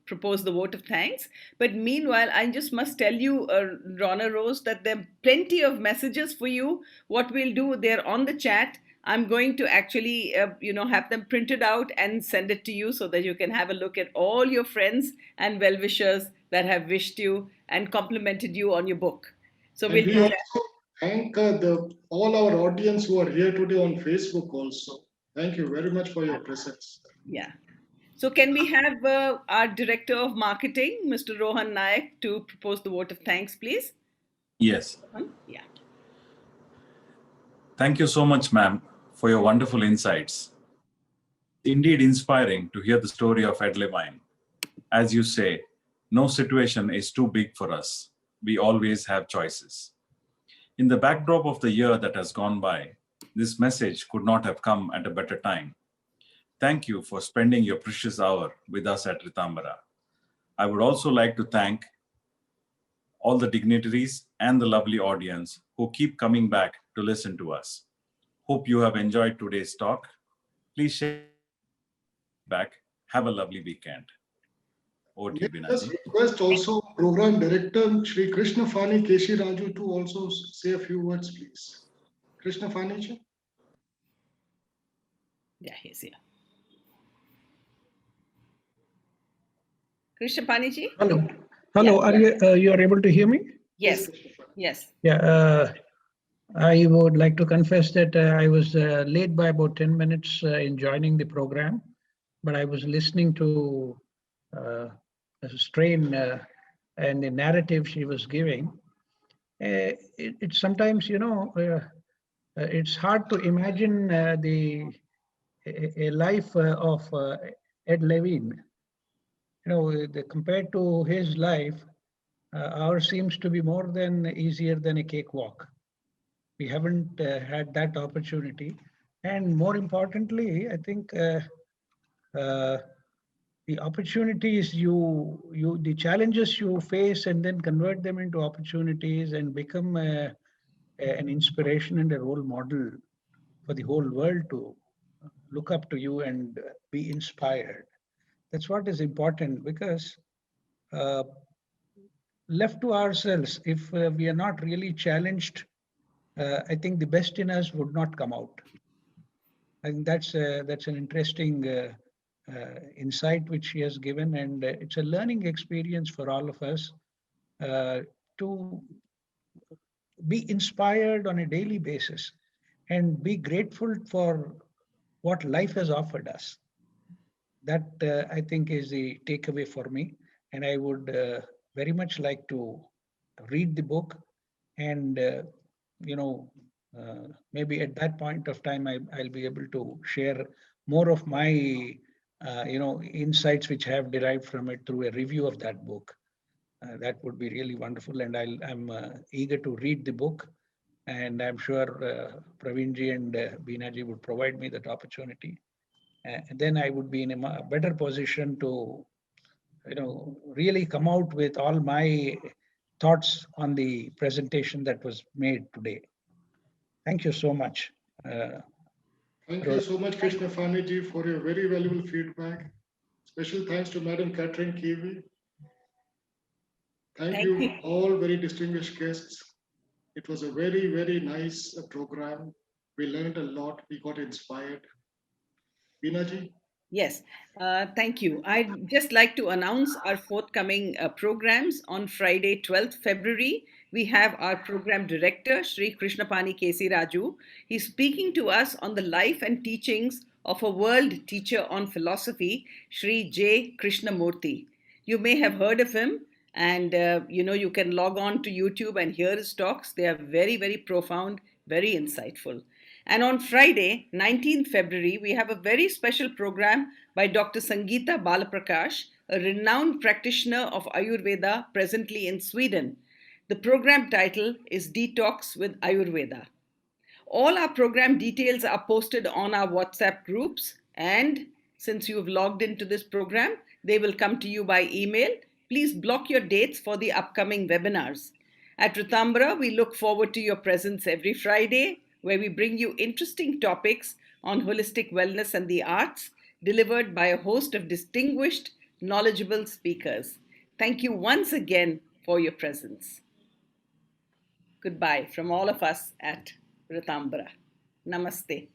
propose the vote of thanks. But meanwhile, I just must tell you, Ronarose, that there are plenty of messages for you. What we'll do, they're on the chat. I'm going to actually, have them printed out and send it to you so that you can have a look at all your friends and well-wishers that have wished you and complimented you on your book. So we also thank all our audience who are here today on Facebook also. Thank you very much for your presence. Yeah. So can we have our Director of Marketing, Mr. Rohan Nayak, to propose the vote of thanks, please? Yes. Yeah. Thank you so much, ma'am, for your wonderful insights. Indeed inspiring to hear the story of Ed Levine. As you say, no situation is too big for us. We always have choices. In the backdrop of the year that has gone by, this message could not have come at a better time. Thank you for spending your precious hour with us at Rtambhara. I would also like to thank all the dignitaries and the lovely audience who keep coming back to listen to us. Hope you have enjoyed today's talk. Please share back. Have a lovely weekend. Over to May you, I just Binaji. request also Program Director Shri Krishna Fani Keshi Raju to also say a few words, please. Krishna Fani ji. Yeah, he's here. Krishna Paniji? Hello. Hello. Yeah. You are able to hear me? Yes. Yes. Yeah. I would like to confess that I was late by about 10 minutes in joining the program, but I was listening to a strain and the narrative she was giving. It's sometimes, it's hard to imagine a life of Ed Levine. Compared to his life, ours seems to be more than easier than a cakewalk. We haven't had that opportunity. And more importantly, I think the opportunities the challenges you face and then convert them into opportunities and become an inspiration and a role model for the whole world to look up to you and be inspired. That's what is important, because left to ourselves, if we are not really challenged, I think the best in us would not come out. I think that's an interesting insight which she has given, and it's a learning experience for all of us to be inspired on a daily basis and be grateful for what life has offered us. That I think is the takeaway for me, and I would very much like to read the book, and maybe at that point of time I'll be able to share more of my insights which I have derived from it through a review of that book. That would be really wonderful, and I'm eager to read the book, and I'm sure Praveenji and Binaji would provide me that opportunity. And then I would be in a better position to, really come out with all my thoughts on the presentation that was made today. Thank you so much. Thank you so much, Krishna Fani ji, for your very valuable feedback. Special thanks to Madam Catherine Kiwi. Thank you all very distinguished guests. It was a very, very nice program. We learned a lot. We got inspired. Binaji? Yes, thank you. I'd just like to announce our forthcoming programs. On Friday, 12th February, we have our program director, Sri Krishnapani Kesi Raju. He's speaking to us on the life and teachings of a world teacher on philosophy, Sri J. Krishnamurti. You may have heard of him, and you can log on to YouTube and hear his talks. They are very, very profound, very insightful. And on Friday, 19th February, we have a very special program by Dr. Sangeeta Balaprakash, a renowned practitioner of Ayurveda presently in Sweden. The program title is Detox with Ayurveda. All our program details are posted on our WhatsApp groups, and since you've logged into this program, they will come to you by email. Please block your dates for the upcoming webinars. At Rtambhara, we look forward to your presence every Friday, where we bring you interesting topics on holistic wellness and the arts, delivered by a host of distinguished, knowledgeable speakers. Thank you once again for your presence. Goodbye from all of us at Rtambhara. Namaste.